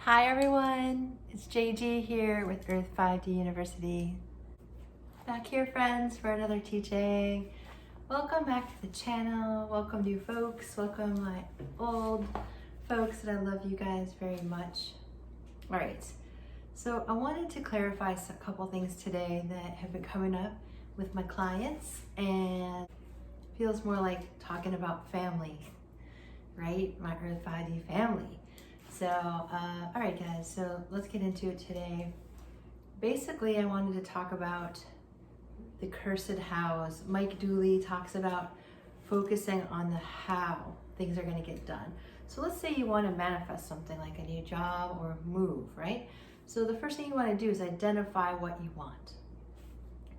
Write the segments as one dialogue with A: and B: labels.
A: Hi everyone, it's JG here with Earth 5D University. Back here friends for another teaching. Welcome back to the channel, welcome new folks, welcome my old folks that I love you guys very much. Alright, so I wanted to clarify a couple things today that have been coming up with my clients and feels more like talking about family, right? My Earth 5D family. So, all right guys, so let's get into it today. Basically, I wanted to talk about the cursed hows. Mike Dooley talks about focusing on the how things are gonna get done. So let's say you wanna manifest something like a new job or move, right? So the first thing you wanna do is identify what you want.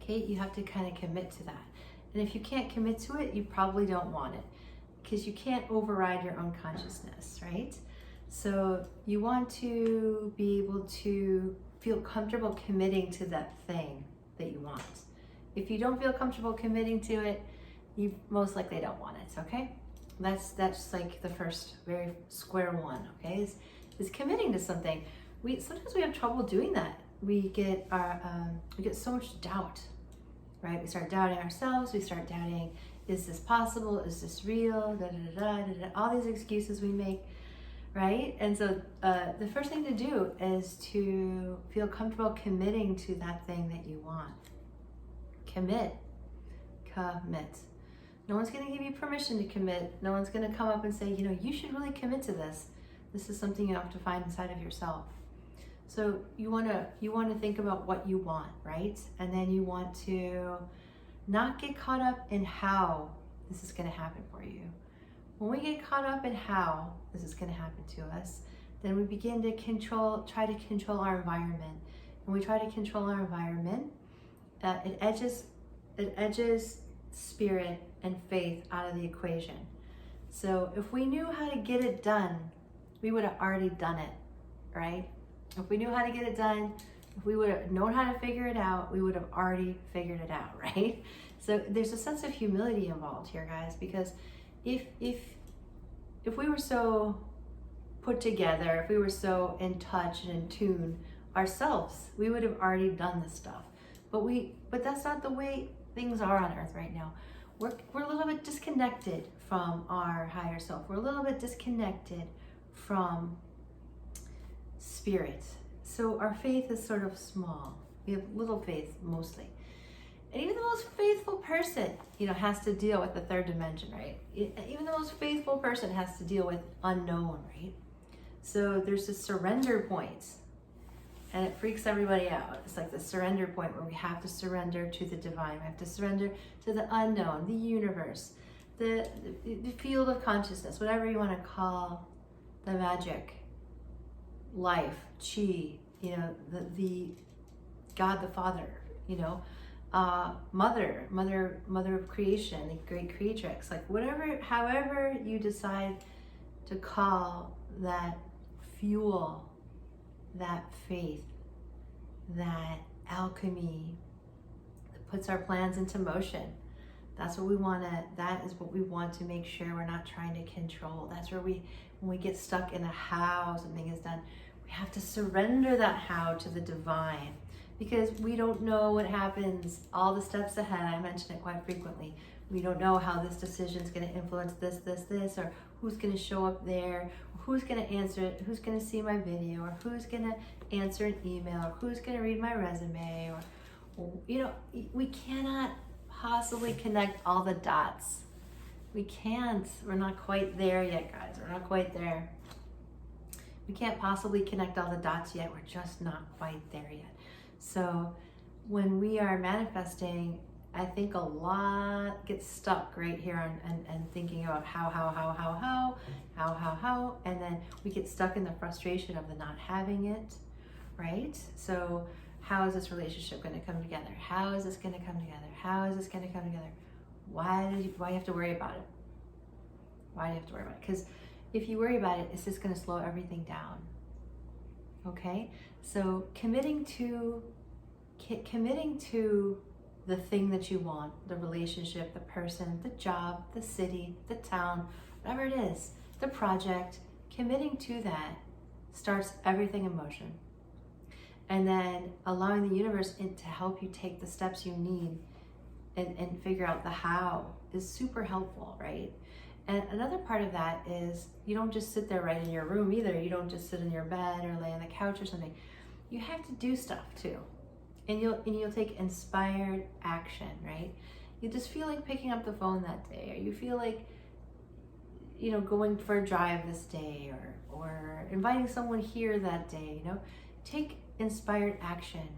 A: Okay, you have to kind of commit to that. And if you can't commit to it, you probably don't want it because you can't override your own consciousness, right? So you want to be able to feel comfortable committing to that thing that you want. If you don't feel comfortable committing to it, you most likely don't want it, okay? That's like the first very square one, okay? Is committing to something. Sometimes we have trouble doing that. We get so much doubt, right? We start doubting ourselves. We start doubting, is this possible? Is this real? Da, da, da, da, da, all these excuses we make. Right? And so the first thing to do is to feel comfortable committing to that thing that you want. Commit. No one's going to give you permission to commit. No one's going to come up and say, you know, you should really commit to this. This is something you have to find inside of yourself. So you want to think about what you want, right? And then you want to not get caught up in how this is going to happen for you. When we get caught up in how this is going to happen to us, then we begin to try to control our environment. When we try to control our environment, it edges spirit and faith out of the equation. So if we knew how to get it done, we would have already done it, right? If we knew how to get it done, if we would have known how to figure it out, we would have already figured it out, right? So there's a sense of humility involved here, guys, because if we were so put together, if we were so in touch and in tune ourselves, we would have already done this stuff. But that's not the way things are on earth right now. We're a little bit disconnected from our higher self. We're a little bit disconnected from spirit. So our faith is sort of small. We have little faith mostly. And even the most faithful person, has to deal with the third dimension, right? Even the most faithful person has to deal with unknown, right? So there's this surrender point, and it freaks everybody out. It's like the surrender point where we have to surrender to the divine. We have to surrender to the unknown, the universe, the field of consciousness, whatever you want to call the magic, life, chi, the God the Father, mother of creation, the great creatrix, like however you decide to call that fuel, that faith, that alchemy that puts our plans into motion. That is what we want to make sure we're not trying to control. That's where when we get stuck in a how something is done, we have to surrender that how to the divine. Because we don't know what happens, all the steps ahead. I mention it quite frequently. We don't know how this decision is going to influence this, or who's going to show up there, or who's going to answer it, who's going to see my video, or who's going to answer an email, or who's going to read my resume, or we cannot possibly connect all the dots. We can't. We're not quite there yet, guys. We're not quite there. We can't possibly connect all the dots yet. We're just not quite there yet. So when we are manifesting, I think a lot gets stuck right here and thinking about how, and then we get stuck in the frustration of the not having it, right? So how is this relationship going to come together? How is this going to come together? How is this going to come together? Why do you have to worry about it? Why do you have to worry about it? Because if you worry about it, it's just going to slow everything down. Okay, so committing to the thing that you want, the relationship, the person, the job, the city, the town, whatever it is, the project, committing to that starts everything in motion. And then allowing the universe to help you take the steps you need and figure out the how is super helpful, right? And another part of that is you don't just sit there right in your room either. You don't just sit in your bed or lay on the couch or something. You have to do stuff too. And you'll take inspired action, right? You just feel like picking up the phone that day, or you feel like, you know, going for a drive this day, or inviting someone here that day, you know? Take inspired action.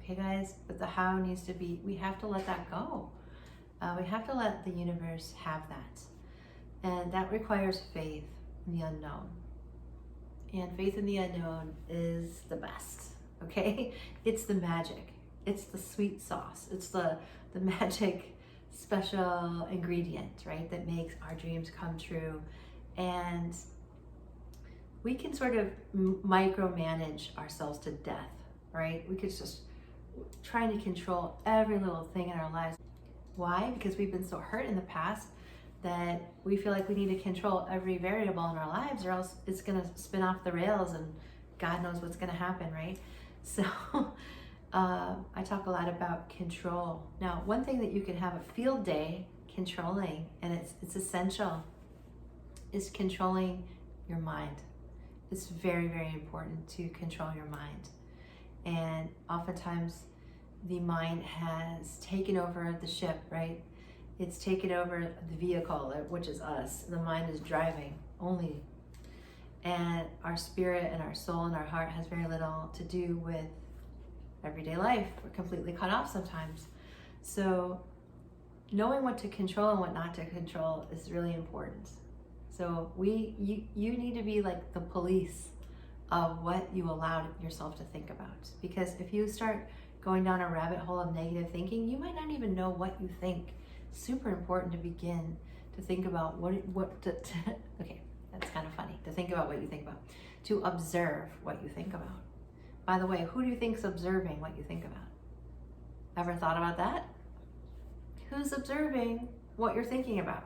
A: Okay, guys? But the how needs to be, we have to let that go. We have to let the universe have that. And that requires faith in the unknown. And faith in the unknown is the best, okay? It's the magic. It's the sweet sauce. It's the magic special ingredient, right? That makes our dreams come true. And we can sort of micromanage ourselves to death, right? We could just trying to control every little thing in our lives. Why? Because we've been so hurt in the past that we feel like we need to control every variable in our lives, or else it's going to spin off the rails and God knows what's going to happen, right? So I talk a lot about control. Now, one thing that you can have a field day controlling, and it's essential, is controlling your mind. It's very, very important to control your mind. And oftentimes the mind has taken over the ship, right? It's taken over the vehicle, which is us. The mind is driving only. And our spirit and our soul and our heart has very little to do with everyday life. We're completely cut off sometimes. So knowing what to control and what not to control is really important. So you need to be like the police of what you allow yourself to think about. Because if you start going down a rabbit hole of negative thinking, you might not even know what you think. Super important to begin to think about okay, that's kind of funny, to think about what you think about, to observe what you think about. By the way, who do you think's observing what you think about? Ever thought about that? Who's observing what you're thinking about?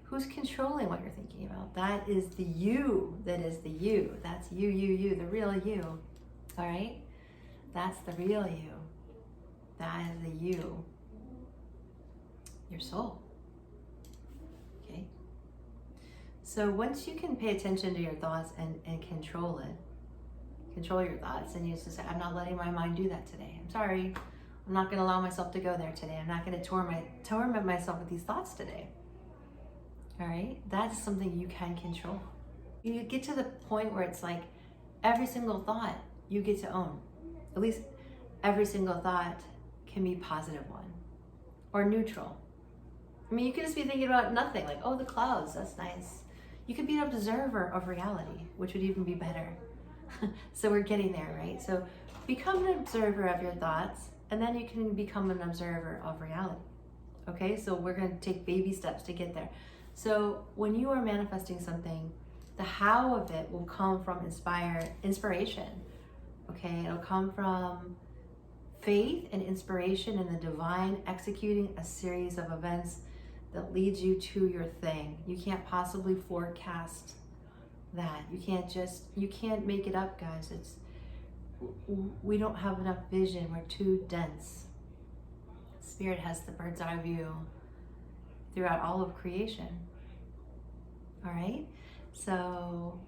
A: Who's controlling what you're thinking about? That is the you. That is the you. That's you, the real you. All right? That's the real you. That is the you. Your soul. Okay? So once you can pay attention to your thoughts and control it, control your thoughts, and you just say, I'm not letting my mind do that today. I'm sorry. I'm not going to allow myself to go there today. I'm not going to torment myself with these thoughts today. All right? That's something you can control. You get to the point where it's like every single thought you get to own. At least every single thought can be a positive one or neutral. I mean, you could just be thinking about nothing, like, oh, the clouds, that's nice. You could be an observer of reality, which would even be better. So we're getting there, right? So become an observer of your thoughts, and then you can become an observer of reality. Okay, so we're going to take baby steps to get there. So when you are manifesting something, the how of it will come from inspiration. Okay, it'll come from faith and inspiration in the divine executing a series of events that leads you to your thing. You can't possibly forecast that. You can't make it up, guys. We don't have enough vision. We're too dense. Spirit has the bird's eye view throughout all of creation. All right? So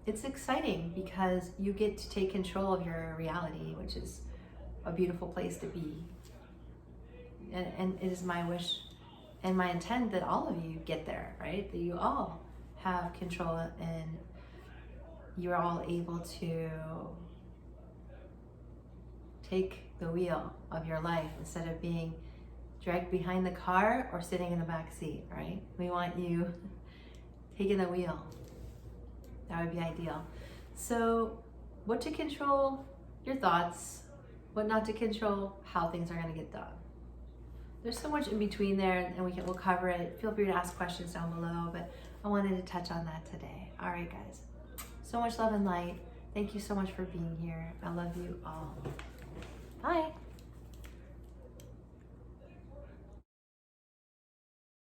A: it's exciting because you get to take control of your reality, which is a beautiful place to be. And it is my wish and my intent that all of you get there, right? That you all have control and you're all able to take the wheel of your life instead of being dragged behind the car or sitting in the back seat, right? We want you taking the wheel. That would be ideal. So what to control? Your thoughts. What not to control? How things are going to get done. There's so much in between there, and we'll cover it. Feel free to ask questions down below, but I wanted to touch on that today. All right, guys. So much love and light. Thank you so much for being here. I love you all. Bye.